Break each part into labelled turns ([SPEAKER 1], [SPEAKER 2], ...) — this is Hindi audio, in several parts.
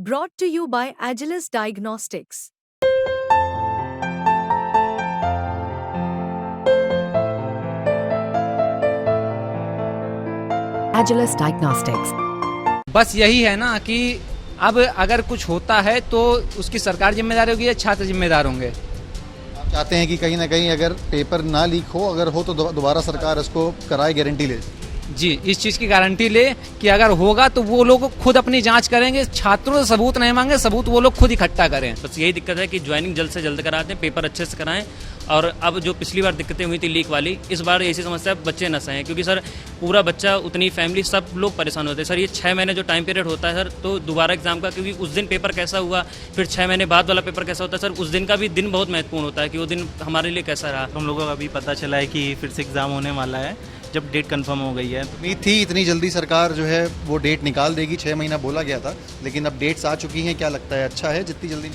[SPEAKER 1] Brought to you by Agilus Diagnostics.
[SPEAKER 2] Agilus Diagnostics.
[SPEAKER 3] बस यही है ना कि अब अगर कुछ होता है तो उसकी सरकार जिम्मेदार होगी या छात्र जिम्मेदार होंगे।
[SPEAKER 4] आप चाहते हैं कि कहीं ना कहीं अगर पेपर ना लीक हो, अगर हो तो दोबारा सरकार इसको कराए, गारंटी ले।
[SPEAKER 3] जी, इस चीज़ की गारंटी ले कि अगर होगा तो वो लोग खुद अपनी जांच करेंगे, छात्रों से सबूत नहीं मांगे, सबूत वो लोग खुद इकट्ठा करें।
[SPEAKER 5] बस यही दिक्कत है कि ज्वाइनिंग जल्द से जल्द करा दें, पेपर अच्छे से कराएं। और अब जो पिछली बार दिक्कतें हुई थी लीक वाली, इस बार ऐसी समस्या बच्चे न सहें, क्योंकि सर पूरा बच्चा उतनी फैमिली सब लोग परेशान होते हैं। सर ये 6 महीने जो टाइम पीरियड होता है सर, तो दोबारा एग्जाम का, क्योंकि उस दिन पेपर कैसा हुआ, फिर 6 महीने बाद वाला पेपर कैसा होता है सर, उस दिन का भी दिन बहुत महत्वपूर्ण होता है कि वो दिन हमारे लिए कैसा रहा।
[SPEAKER 6] हम लोगों को अभी पता चला है कि फिर से एग्ज़ाम होने वाला है, जब डेट कंफर्म हो गई है।
[SPEAKER 4] उम्मीद थी इतनी जल्दी सरकार जो है वो डेट निकाल देगी, 6 महीना बोला गया था, लेकिन अब डेट्स आ चुकी हैं। क्या लगता है, अच्छा है जितनी जल्दी?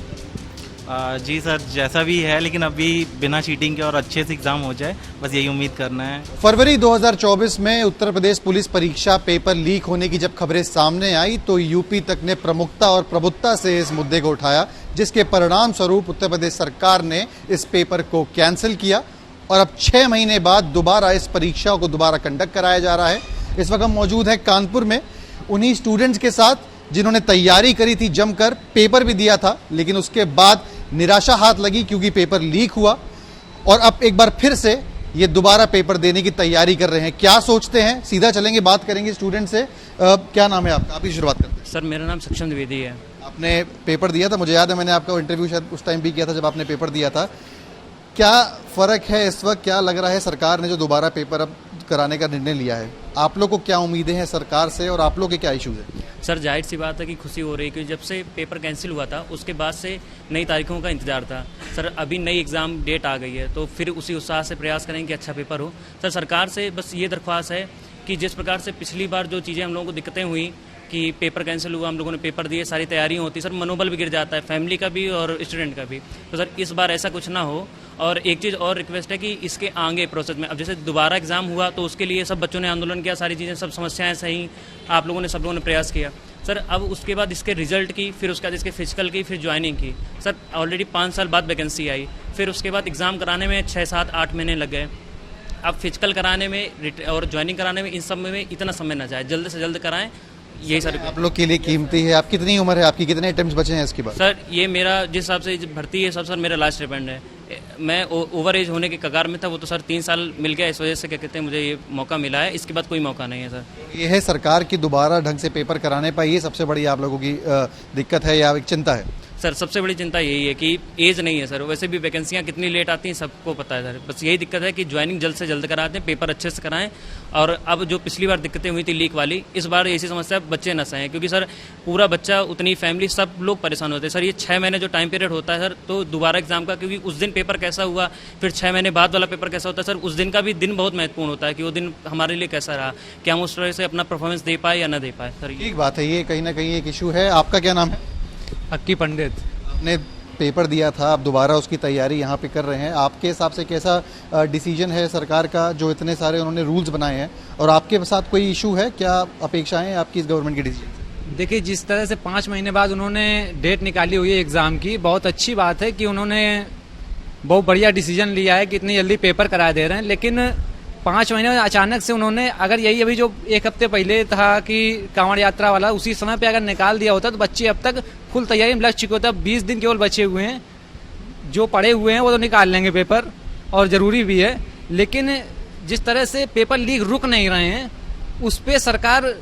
[SPEAKER 6] जी सर, जैसा भी है, लेकिन अभी बिना चीटिंग के और अच्छे से एग्ज़ाम हो जाए, बस यही उम्मीद करना है।
[SPEAKER 4] फरवरी 2024 में उत्तर प्रदेश पुलिस परीक्षा पेपर लीक होने की जब खबरें सामने आई तो यूपी तक ने प्रमुखता और प्रभुत्ता से इस मुद्दे को उठाया, जिसके परिणाम स्वरूप उत्तर प्रदेश सरकार ने इस पेपर को कैंसिल किया और अब 6 महीने बाद दोबारा इस परीक्षा को दोबारा कंडक्ट कराया जा रहा है। इस वक्त हम मौजूद है कानपुर में उन्हीं स्टूडेंट्स के साथ जिन्होंने तैयारी करी थी जमकर, पेपर भी दिया था, लेकिन उसके बाद निराशा हाथ लगी क्योंकि पेपर लीक हुआ और अब एक बार फिर से ये दोबारा पेपर देने की तैयारी कर रहे हैं। क्या सोचते हैं, सीधा चलेंगे, बात करेंगे स्टूडेंट से। क्या नाम है आपका? आप ही शुरुआत करते हैं।
[SPEAKER 5] सर मेरा नाम सक्षम द्विवेदी है।
[SPEAKER 4] आपने पेपर दिया था, मुझे याद है मैंने आपका इंटरव्यू शायद उस टाइम भी किया था जब आपने पेपर दिया था। क्या फ़र्क है इस वक्त? क्या लग रहा है सरकार ने जो दोबारा पेपर अब कराने का निर्णय लिया है, आप लोग को क्या उम्मीदें हैं सरकार से और आप लोग के क्या इश्यूज हैं?
[SPEAKER 5] सर जाहिर सी बात है कि खुशी हो रही है, क्योंकि जब से पेपर कैंसिल हुआ था उसके बाद से नई तारीखों का इंतजार था। सर अभी नई एग्ज़ाम डेट आ गई है तो फिर उसी उत्साह से प्रयास करेंगे कि अच्छा पेपर हो। सर सरकार से बस ये दरख्वास्त है कि जिस प्रकार से पिछली बार जो चीज़ें हम लोगों को दिक्कतें हुई कि पेपर कैंसिल हुआ, हम लोगों ने पेपर दिए, सारी तैयारियां होती, सर मनोबल भी गिर जाता है, फैमिली का भी और स्टूडेंट का भी। तो सर इस बार ऐसा कुछ ना हो। और एक चीज़ और रिक्वेस्ट है कि इसके आगे प्रोसेस में, अब जैसे दोबारा एग्जाम हुआ तो उसके लिए सब बच्चों ने आंदोलन किया, सारी चीज़ें सब समस्याएं सही आप लोगों ने, सब लोगों ने प्रयास किया। सर अब उसके बाद इसके रिजल्ट की, फिर उसके बाद इसके फिजिकल की, फिर ज्वाइनिंग की। सर ऑलरेडी 5 साल बाद वैकेंसी आई, फिर उसके बाद एग्ज़ाम कराने में 6, 7, 8 महीने लग गए। अब फिजिकल कराने में और ज्वाइनिंग कराने में, इन सब में इतना समय ना जाए, जल्द से जल्द कराएं। यही सर
[SPEAKER 4] आप लोग के लिए कीमती है। आप कितनी उम्र है आपकी, कितने अटेम्प्ट्स बचे हैं इसके बाद?
[SPEAKER 5] सर ये मेरा जिस हिसाब से भर्ती है सब सर मेरा लास्ट अटेम्प्ट है। मैं ओवर एज होने के कगार में था, वो तो सर 3 साल मिल गया, इस वजह से क्या कहते हैं मुझे ये मौका मिला है, इसके बाद कोई मौका नहीं है सर।
[SPEAKER 4] ये है सरकार की दोबारा ढंग से पेपर कराने पर, ये सबसे बड़ी आप लोगों की दिक्कत है या एक चिंता है?
[SPEAKER 5] सर सबसे बड़ी चिंता यही है कि एज नहीं है सर, वैसे भी वैकेंसियाँ कितनी लेट आती हैं सबको पता है सर। बस यही दिक्कत है कि ज्वाइनिंग जल्द से जल्द करा दें, पेपर अच्छे से कराएं। और अब जो पिछली बार दिक्कतें हुई थी लीक वाली, इस बार ऐसी समस्या बच्चे न सहें, क्योंकि सर पूरा बच्चा उतनी फैमिली सब लोग परेशान होते हैं। सर ये 6 महीने जो टाइम पीरियड होता है सर, तो दोबारा एग्जाम का, क्योंकि उस दिन पेपर कैसा हुआ, फिर 6 महीने बाद वाला पेपर कैसा होता है सर, उस दिन का भी दिन बहुत महत्वपूर्ण होता है कि वो दिन हमारे लिए कैसा रहा, क्या हम उस तरह से अपना परफॉर्मेंस दे पाए या ना दे पाए। सर
[SPEAKER 4] ठीक बात है, ये कहीं ना कहीं एक इशू है। आपका क्या नाम है?
[SPEAKER 3] अक्की पंडित।
[SPEAKER 4] आपने पेपर दिया था, आप दोबारा उसकी तैयारी यहाँ पे कर रहे हैं। आपके हिसाब से कैसा डिसीजन है सरकार का, जो इतने सारे उन्होंने रूल्स बनाए हैं, और आपके साथ कोई इशू है? क्या अपेक्षाएं आपकी इस गवर्नमेंट के डिसीजन से?
[SPEAKER 3] देखिए, जिस तरह से 5 महीने बाद उन्होंने डेट निकाली हुई है एग्ज़ाम की, बहुत अच्छी बात है कि उन्होंने बहुत बढ़िया डिसीजन लिया है कि इतनी जल्दी पेपर करा दे रहे हैं। लेकिन 5 महीने में अचानक से उन्होंने, अगर यही अभी जो 1 हफ्ते पहले था कि कांवड़ यात्रा वाला, उसी समय पे अगर निकाल दिया होता तो बच्चे अब तक फुल तैयारी में लग चुके होते। 20 दिन केवल बचे हुए हैं, जो पढ़े हुए हैं वो तो निकाल लेंगे पेपर, और ज़रूरी भी है। लेकिन जिस तरह से पेपर लीक रुक नहीं रहे हैं, उस पर सरकार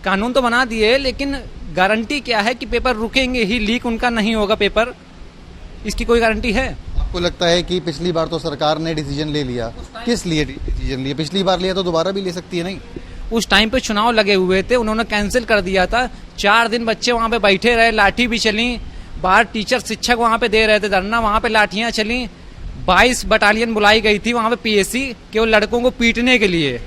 [SPEAKER 3] कानून तो बना दिए, लेकिन गारंटी क्या है कि पेपर रुकेंगे ही, लीक उनका नहीं होगा पेपर, इसकी कोई गारंटी है?
[SPEAKER 4] आपको लगता है कि पिछली बार तो सरकार ने डिसीजन ले लिया, किस लिए डिसीजन लिया? पिछली बार लिया तो दोबारा भी ले सकती है नहीं?
[SPEAKER 3] उस टाइम पे चुनाव लगे हुए थे, उन्होंने कैंसिल कर दिया था। 4 दिन बच्चे वहाँ पे बैठे रहे, लाठी भी चली, बाहर टीचर शिक्षक वहाँ पे दे रहे थे धरना, वहाँ पे लाठियाँ चली। 22 बटालियन बुलाई गई थी वहाँ पे पीएससी केवल लड़कों को पीटने के लिए।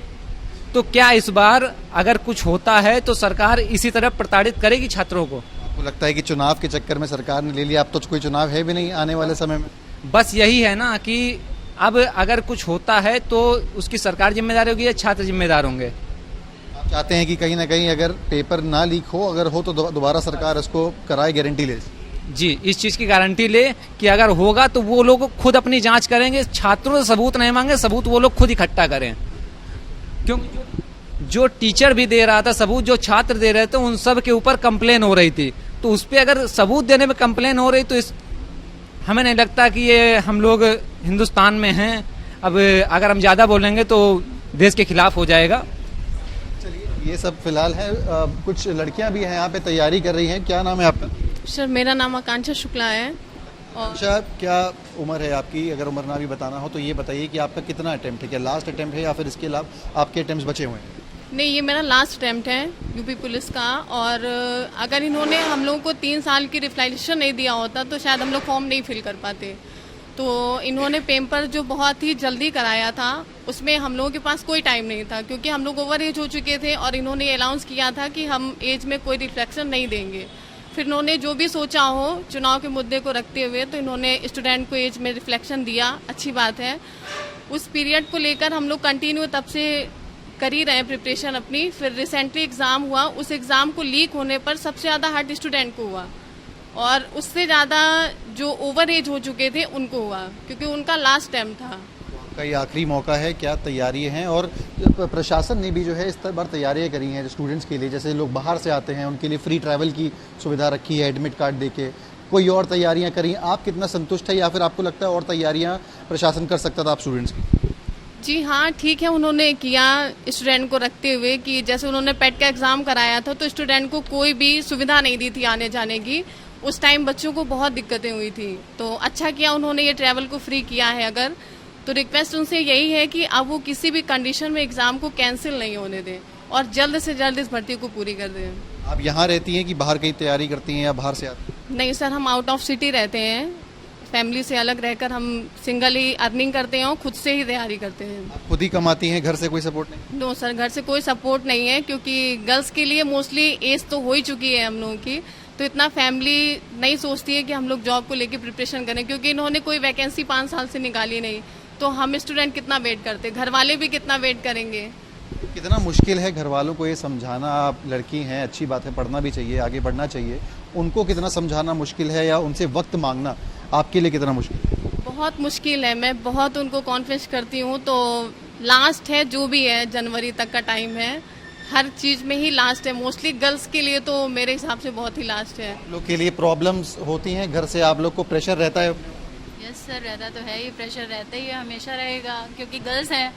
[SPEAKER 3] तो क्या इस बार अगर कुछ होता है तो सरकार इसी तरह प्रताड़ित करेगी छात्रों को?
[SPEAKER 4] आपको लगता है कि चुनाव के चक्कर में सरकार ने ले लिया? अब तो कोई चुनाव है भी नहीं आने वाले समय में।
[SPEAKER 3] बस यही है ना कि अब अगर कुछ होता है तो उसकी सरकार जिम्मेदार होगी या छात्र जिम्मेदार होंगे।
[SPEAKER 4] आप चाहते हैं कि कहीं ना कहीं अगर पेपर ना लीक हो, अगर हो तो दोबारा सरकार इसको कराए, गारंटी ले।
[SPEAKER 3] जी, इस चीज़ की गारंटी ले कि अगर होगा तो वो लोग खुद अपनी जांच करेंगे, छात्रों से सबूत नहीं मांगे, सबूत वो लोग खुद इकट्ठा करें। क्योंकि जो टीचर भी दे रहा था सबूत, जो छात्र दे रहे थे, उन सब के ऊपर कंप्लेन हो रही थी। तो उस पर अगर सबूत देने में कंप्लेन हो रही तो हमें नहीं लगता कि ये हम लोग हिंदुस्तान में हैं। अब अगर हम ज़्यादा बोलेंगे तो देश के खिलाफ हो जाएगा।
[SPEAKER 4] चलिए, ये सब फिलहाल है। कुछ लड़कियां भी हैं यहाँ पे, तैयारी कर रही हैं। क्या नाम है आपका?
[SPEAKER 7] सर मेरा नाम आकांक्षा शुक्ला है। और
[SPEAKER 4] अच्छा, क्या उम्र है आपकी? अगर उम्र ना भी बताना हो तो ये बताइए कि आपका कितना अटेम्प्ट है, क्या लास्ट अटेम्प्ट है या फिर इसके अलावा आपके अटेम्प्ट बचे हुए हैं?
[SPEAKER 7] नहीं, ये मेरा लास्ट अटैम्प्ट है यूपी पुलिस का। और अगर इन्होंने हम लोगों को 3 साल की रिफ्लेक्शन नहीं दिया होता तो शायद हम लोग फॉर्म नहीं फिल कर पाते। तो इन्होंने पेपर जो बहुत ही जल्दी कराया था उसमें हम लोगों के पास कोई टाइम नहीं था, क्योंकि हम लोग ओवर एज हो चुके थे और इन्होंने अनाउंस किया था कि हम एज में कोई रिफ्लेक्शन नहीं देंगे। फिर इन्होंने जो भी सोचा हो चुनाव के मुद्दे को रखते हुए, तो इन्होंने स्टूडेंट को एज में रिफ्लेक्शन दिया, अच्छी बात है। उस पीरियड को लेकर हम लोग कंटिन्यू तब से कर ही रहे हैं प्रिपरेशन अपनी। फिर रिसेंटली एग्ज़ाम हुआ, उस एग्ज़ाम को लीक होने पर सबसे ज़्यादा हर्ट स्टूडेंट को हुआ और उससे ज़्यादा जो ओवर एज हो चुके थे उनको हुआ, क्योंकि उनका लास्ट टाइम था।
[SPEAKER 4] का ये आखिरी मौका है, क्या तैयारी हैं? और प्रशासन ने भी जो है इस बार तैयारियां करी हैं स्टूडेंट्स के लिए। जैसे लोग बाहर से आते हैं उनके लिए फ्री ट्रैवल की सुविधा रखी है, एडमिट कार्ड देके। कोई और तैयारियां करी? आप कितना संतुष्ट है या फिर आपको लगता है और तैयारियां प्रशासन कर सकता था आप स्टूडेंट्स की?
[SPEAKER 7] जी हाँ, ठीक है, उन्होंने किया स्टूडेंट को रखते हुए कि जैसे उन्होंने पेट का एग्ज़ाम कराया था तो स्टूडेंट को कोई भी सुविधा नहीं दी थी आने जाने की। उस टाइम बच्चों को बहुत दिक्कतें हुई थी, तो अच्छा किया उन्होंने ये ट्रैवल को फ्री किया है। अगर तो रिक्वेस्ट उनसे यही है कि अब वो किसी भी कंडीशन में एग्ज़ाम को कैंसिल नहीं होने दें और जल्द से जल्द इस भर्ती को पूरी कर दें।
[SPEAKER 4] आप यहाँ रहती हैं कि बाहर कहीं तैयारी करती हैं या बाहर से आती हैं?
[SPEAKER 7] नहीं सर, हम आउट ऑफ सिटी रहते हैं, फैमिली से अलग रहकर हम सिंगल ही अर्निंग करते हैं और खुद से ही तैयारी करते हैं।
[SPEAKER 4] आप खुद ही कमाती हैं, घर से कोई सपोर्ट नहीं?
[SPEAKER 7] नो सर, घर से कोई सपोर्ट नहीं है, क्योंकि गर्ल्स के लिए मोस्टली एज तो हो ही चुकी है हम लोगों की, तो इतना फैमिली नहीं सोचती है कि हम लोग जॉब को लेके प्रिपरेशन करें, क्योंकि इन्होंने कोई वैकेंसी 5 साल से निकाली नहीं। तो हम स्टूडेंट कितना वेट करते, घर वाले भी कितना वेट करेंगे।
[SPEAKER 4] कितना मुश्किल है घर वालों को ये समझाना? आप लड़की हैं, अच्छी बात है, पढ़ना भी चाहिए, आगे बढ़ना चाहिए। उनको कितना समझाना मुश्किल है या उनसे वक्त मांगना आपके लिए कितना मुश्किल है?
[SPEAKER 7] बहुत मुश्किल है। मैं बहुत उनको कॉन्फ्रेंस करती हूँ, तो लास्ट है जो भी है, जनवरी तक का टाइम है, हर चीज़ में ही लास्ट है। मोस्टली गर्ल्स के लिए तो मेरे हिसाब से बहुत ही लास्ट है।
[SPEAKER 4] लोग के लिए प्रॉब्लम्स होती हैं, घर से आप लोग को प्रेशर रहता है?
[SPEAKER 8] यस सर, रहता तो है ही, प्रेशर रहता ही है, हमेशा रहेगा, क्योंकि गर्ल्स हैं।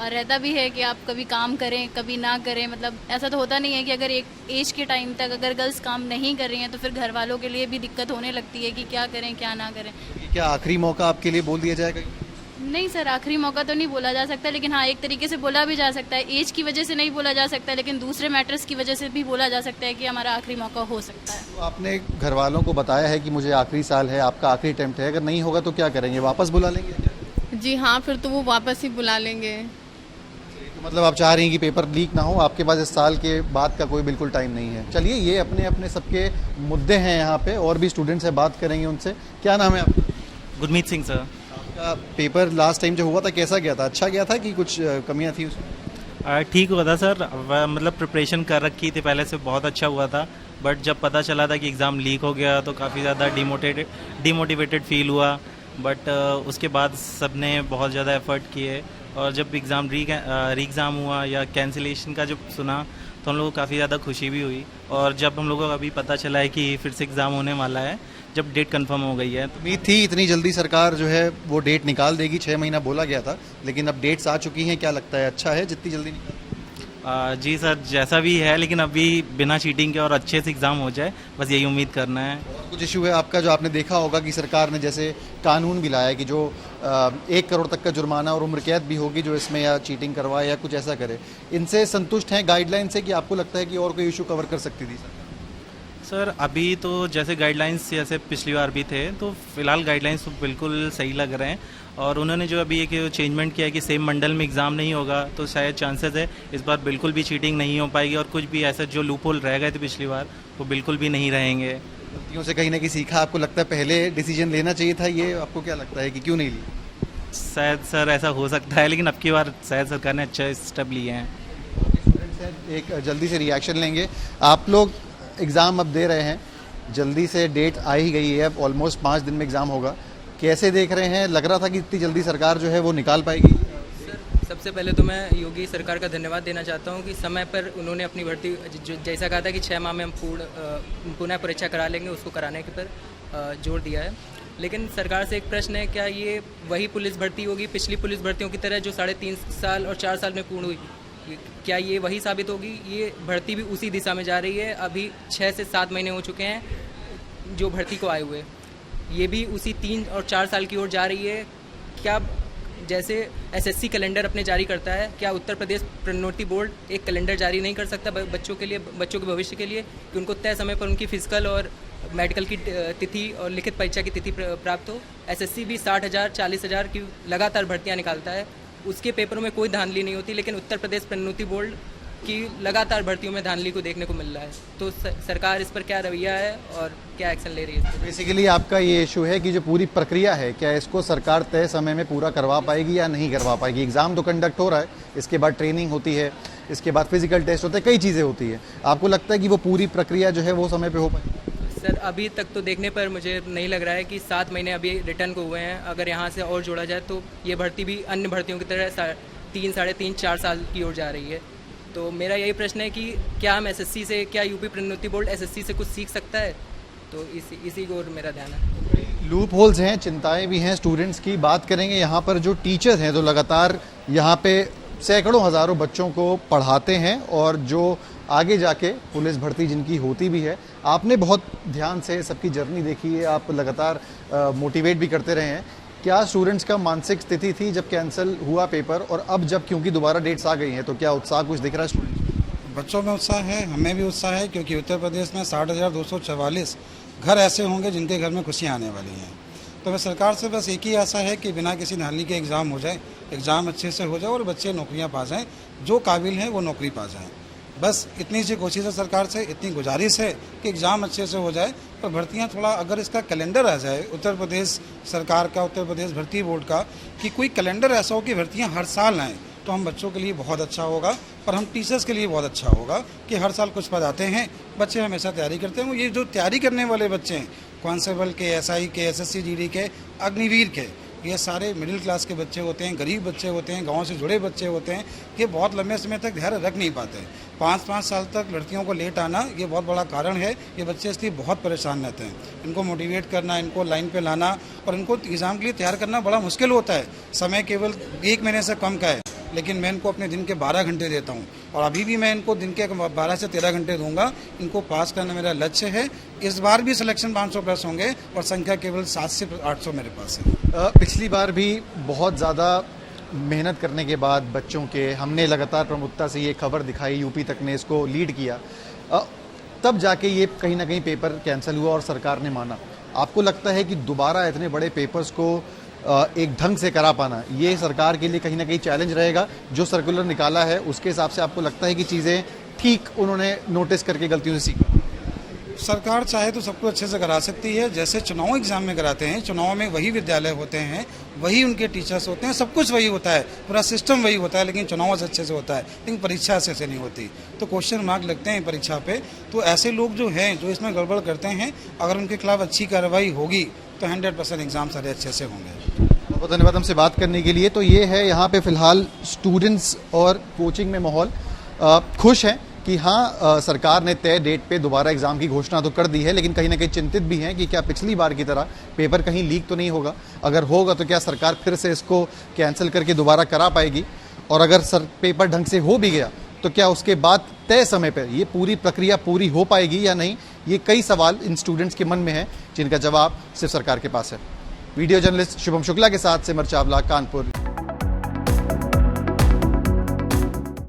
[SPEAKER 8] और रहता भी है कि आप कभी काम करें कभी ना करें, मतलब ऐसा तो होता नहीं है कि अगर एक एज के टाइम तक अगर गर्ल्स काम नहीं कर रही हैं तो फिर घर वालों के लिए भी दिक्कत होने लगती है कि क्या करें क्या ना करें।
[SPEAKER 4] क्या आखिरी मौका आपके लिए बोल दिया जाएगा?
[SPEAKER 8] नहीं सर, आखिरी मौका तो नहीं बोला जा सकता, लेकिन हाँ एक तरीके से बोला भी जा सकता है। एज की वजह से नहीं बोला जा सकता, लेकिन दूसरे मैटर्स की वजह से भी बोला जा सकता है कि हमारा आखिरी मौका हो सकता है।
[SPEAKER 4] तो आपने घर वालों को बताया है कि मुझे आखिरी साल है, आपका आखिरी अटेम्प्ट है, अगर नहीं होगा तो क्या करेंगे, वापस बुला लेंगे?
[SPEAKER 7] जी हाँ, फिर तो वो वापस ही बुला लेंगे।
[SPEAKER 4] तो मतलब आप चाह रही हैं कि पेपर लीक ना हो, आपके पास इस साल के बाद का कोई बिल्कुल टाइम नहीं है। चलिए, ये अपने अपने सबके मुद्दे हैं यहाँ पे, और भी स्टूडेंट्स हैं, बात करेंगे उनसे। क्या नाम है आपका?
[SPEAKER 6] गुरमीत सिंह सर।
[SPEAKER 4] आपका पेपर लास्ट टाइम जो हुआ था कैसा गया था? अच्छा गया था कि कुछ कमियाँ थी उसमें?
[SPEAKER 6] ठीक हुआ था सर, मतलब प्रिपरेशन कर रखी थी पहले से, बहुत अच्छा हुआ था। बट जब पता चला था कि एग्ज़ाम लीक हो गया तो काफ़ी ज़्यादा डिमोटिवेटेड फील हुआ। बट उसके बाद सब ने बहुत ज़्यादा एफर्ट किए, और जब एग्ज़ाम एग्ज़ाम हुआ या कैंसिलेशन का जब सुना तो हम लोगों को काफ़ी ज़्यादा खुशी भी हुई। और जब हम लोगों को अभी पता चला है कि फिर से एग्ज़ाम होने वाला है, जब डेट कंफर्म हो गई है, तो
[SPEAKER 4] उम्मीद थी इतनी जल्दी सरकार जो है वो डेट निकाल देगी, 6 महीना बोला गया था, लेकिन अब डेट्स आ चुकी हैं। क्या लगता है, अच्छा है जितनी जल्दी निकाल?
[SPEAKER 6] जी सर, जैसा भी है, लेकिन अभी बिना चीटिंग के और अच्छे से एग्ज़ाम हो जाए, बस यही उम्मीद करना है।
[SPEAKER 4] और कुछ इशू है आपका जो आपने देखा होगा कि सरकार ने जैसे कानून भी लाया कि जो 1 करोड़ तक का जुर्माना और उम्र कैद भी होगी जो इसमें या चीटिंग करवाए या कुछ ऐसा करे, इनसे संतुष्ट हैं गाइडलाइन से, कि आपको लगता है कि और कोई इशू कवर कर सकती थी
[SPEAKER 6] सर? अभी तो जैसे गाइडलाइंस जैसे पिछली बार भी थे, तो फिलहाल गाइडलाइंस तो बिल्कुल सही लग रहे हैं। और उन्होंने जो अभी एक चेंजमेंट किया है कि सेम मंडल में एग्ज़ाम नहीं होगा, तो शायद चांसेस है इस बार बिल्कुल भी चीटिंग नहीं हो पाएगी, और कुछ भी ऐसा जो लूप होल रह गए थे पिछली बार वो बिल्कुल भी नहीं रहेंगे।
[SPEAKER 4] गलतियों से कहीं ना कहीं सीखा? आपको लगता है पहले डिसीजन लेना चाहिए था, ये आपको क्या लगता है कि क्यों नहीं लिया?
[SPEAKER 6] शायद सर ऐसा हो सकता है, लेकिन अब की बार शायद सरकार ने अच्छा स्टेप लिए हैं।
[SPEAKER 4] स्टूडेंट्स एक जल्दी से रिएक्शन लेंगे। आप लोग एग्ज़ाम अब दे रहे हैं, जल्दी से डेट आ ही गई है, अब ऑलमोस्ट 5 दिन में एग्ज़ाम होगा, कैसे देख रहे हैं? लग रहा था कि इतनी जल्दी सरकार जो है वो निकाल पाएगी?
[SPEAKER 9] सबसे पहले तो मैं योगी सरकार का धन्यवाद देना चाहता हूं कि समय पर उन्होंने अपनी भर्ती जैसा कहा था कि 6 माह में हम पुनः परीक्षा करा लेंगे, उसको कराने के पर जोर दिया है। लेकिन सरकार से एक प्रश्न है, क्या ये वही पुलिस भर्ती होगी पिछली पुलिस भर्तियों की तरह जो 3.5 साल और 4 साल में पूर्ण हुई? क्या ये वही साबित होगी? ये भर्ती भी उसी दिशा में जा रही है। अभी 6 से 7 महीने हो चुके हैं जो भर्ती को आए हुए, ये भी उसी 3 और 4 साल की ओर जा रही है। क्या जैसे एसएससी कैलेंडर अपने जारी करता है, क्या उत्तर प्रदेश प्रोन्नति बोर्ड एक कैलेंडर जारी नहीं कर सकता बच्चों के लिए, बच्चों के भविष्य के लिए, कि उनको तय समय पर उनकी फिजिकल और मेडिकल की तिथि और लिखित परीक्षा की तिथि प्राप्त हो? एसएससी भी 60,000 40,000 की लगातार भर्तियां निकालता है, उसके पेपरों में कोई धांधली नहीं होती, लेकिन उत्तर प्रदेश प्रोन्नति बोर्ड की लगातार भर्तियों में धांधली को देखने को मिल रहा है। तो सरकार इस पर क्या रवैया है और क्या एक्शन ले रही है?
[SPEAKER 4] बेसिकली आपका ये इशू है कि जो पूरी प्रक्रिया है, क्या इसको सरकार तय समय में पूरा करवा पाएगी या नहीं करवा पाएगी? एग्ज़ाम तो कंडक्ट हो रहा है, इसके बाद ट्रेनिंग होती है, इसके बाद फिजिकल टेस्ट होते हैं, कई चीज़ें होती है। आपको लगता है कि वो पूरी प्रक्रिया जो है वो समय पर हो पाएगी?
[SPEAKER 9] सर, अभी तक तो देखने पर मुझे नहीं लग रहा है कि 7 महीने अभी रिटर्न को हुए हैं। अगर यहाँ से और जोड़ा जाए तो ये भर्ती भी अन्य भर्तियों की तरह 3, 3.5, 4 साल की ओर जा रही है। तो मेरा यही प्रश्न है कि क्या हम एसएससी से, क्या यूपी प्रोन्नति बोर्ड एसएससी से कुछ सीख सकता है? तो इसी की ओर मेरा ध्यान है।
[SPEAKER 4] लूप होल्स हैं, चिंताएं भी हैं स्टूडेंट्स की। बात करेंगे यहाँ पर जो टीचर्स हैं, तो लगातार यहाँ पे सैकड़ों हज़ारों बच्चों को पढ़ाते हैं और जो आगे जाके पुलिस भर्ती जिनकी होती भी है। आपने बहुत ध्यान से सबकी जर्नी देखी है, आप लगातार मोटिवेट भी करते रहे हैं। क्या स्टूडेंट्स का मानसिक स्थिति थी जब कैंसिल हुआ पेपर, और अब जब क्योंकि दोबारा डेट्स आ गई हैं तो क्या उत्साह कुछ दिख रहा है स्टूडेंट्स?
[SPEAKER 10] बच्चों में उत्साह है, हमें भी उत्साह है, क्योंकि उत्तर प्रदेश में 60,244 घर ऐसे होंगे जिनके घर में खुशियाँ आने वाली हैं। तो मैं सरकार से बस एक ही आशा है कि बिना किसी धांधली के एग्ज़ाम हो जाए, एग्ज़ाम अच्छे से हो जाए और बच्चे नौकरियाँ पा जाएँ, जो काबिल हैं वो नौकरी पा जाएँ। बस इतनी सी कोशिश है सरकार से, इतनी गुजारिश है कि एग्ज़ाम अच्छे से हो जाए, पर भर्तियां थोड़ा अगर इसका कैलेंडर आ जाए उत्तर प्रदेश सरकार का, उत्तर प्रदेश भर्ती बोर्ड का, कि कोई कैलेंडर ऐसा हो कि भर्तियां हर साल आएँ, तो हम बच्चों के लिए बहुत अच्छा होगा, पर हम टीचर्स के लिए बहुत अच्छा होगा कि हर साल कुछ पद आते हैं, बच्चे हमेशा तैयारी करते हैं। ये जो तैयारी करने वाले बच्चे हैं, कांस्टेबल के, एसआई के, एसएससी जीडी के, अग्निवीर के, ये सारे मिडिल क्लास के बच्चे होते हैं, गरीब बच्चे होते हैं, गांव से जुड़े बच्चे होते हैं, ये बहुत लंबे समय तक धैर्य रख नहीं पाते। 5-5 साल तक लड़कियों को लेट आना ये बहुत बड़ा कारण है। ये बच्चे इसलिए बहुत परेशान रहते हैं। इनको मोटिवेट करना, इनको लाइन पे लाना और इनको एग्ज़ाम के लिए तैयार करना बड़ा मुश्किल होता है। समय केवल 1 महीने से कम का है, लेकिन मैं इनको अपने दिन के 12 घंटे देता हूँ और अभी भी मैं इनको दिन के 12 से 13 घंटे दूंगा। इनको पास करना मेरा लक्ष्य है। इस बार भी सिलेक्शन 500 प्लस होंगे और संख्या केवल 700 से 800 मेरे पास है।
[SPEAKER 4] पिछली बार भी बहुत ज़्यादा मेहनत करने के बाद बच्चों के, हमने लगातार प्रमुखता से ये खबर दिखाई, यूपी तक ने इसको लीड किया, तब जाके ये कहीं ना कहीं पेपर कैंसिल हुआ और सरकार ने माना। आपको लगता है कि दोबारा इतने बड़े पेपर्स को एक ढंग से करा पाना ये सरकार के लिए कहीं ना कहीं चैलेंज रहेगा? जो सर्कुलर निकाला है उसके हिसाब से आपको लगता है कि चीज़ें ठीक उन्होंने नोटिस करके गलतियों से सीखा?
[SPEAKER 10] सरकार चाहे तो सबको अच्छे से करा सकती है, जैसे चुनाव एग्जाम में कराते हैं। चुनाव में वही विद्यालय होते हैं, वही उनके टीचर्स होते हैं, सब कुछ वही होता है, पूरा सिस्टम वही होता है, लेकिन चुनाव अच्छे से होता है, लेकिन परीक्षा अच्छे से नहीं होती। तो क्वेश्चन मार्क लगते हैं परीक्षा पे। तो ऐसे लोग जो हैं जो इसमें गड़बड़ करते हैं, अगर उनके खिलाफ अच्छी कार्रवाई होगी तो 100% एग्जाम सारे अच्छे से होंगे।
[SPEAKER 4] बहुत धन्यवाद हमसे बात करने के लिए। तो ये है यहाँ पे फिलहाल स्टूडेंट्स और कोचिंग में माहौल। खुश हैं कि हाँ, सरकार ने तय डेट पे दोबारा एग्जाम की घोषणा तो कर दी है, लेकिन कहीं ना कहीं चिंतित भी हैं कि क्या पिछली बार की तरह पेपर कहीं लीक तो नहीं होगा। अगर होगा तो क्या सरकार फिर से इसको कैंसिल करके दोबारा करा पाएगी, और अगर पेपर ढंग से हो भी गया तो क्या उसके बाद तय समय पर ये पूरी प्रक्रिया पूरी हो पाएगी या नहीं? ये कई सवाल इन स्टूडेंट्स के मन में हैं, जिनका जवाब सिर्फ सरकार के पास है। वीडियो जर्नलिस्ट शुभम शुक्ला के साथ सिमर चावला, कानपुर।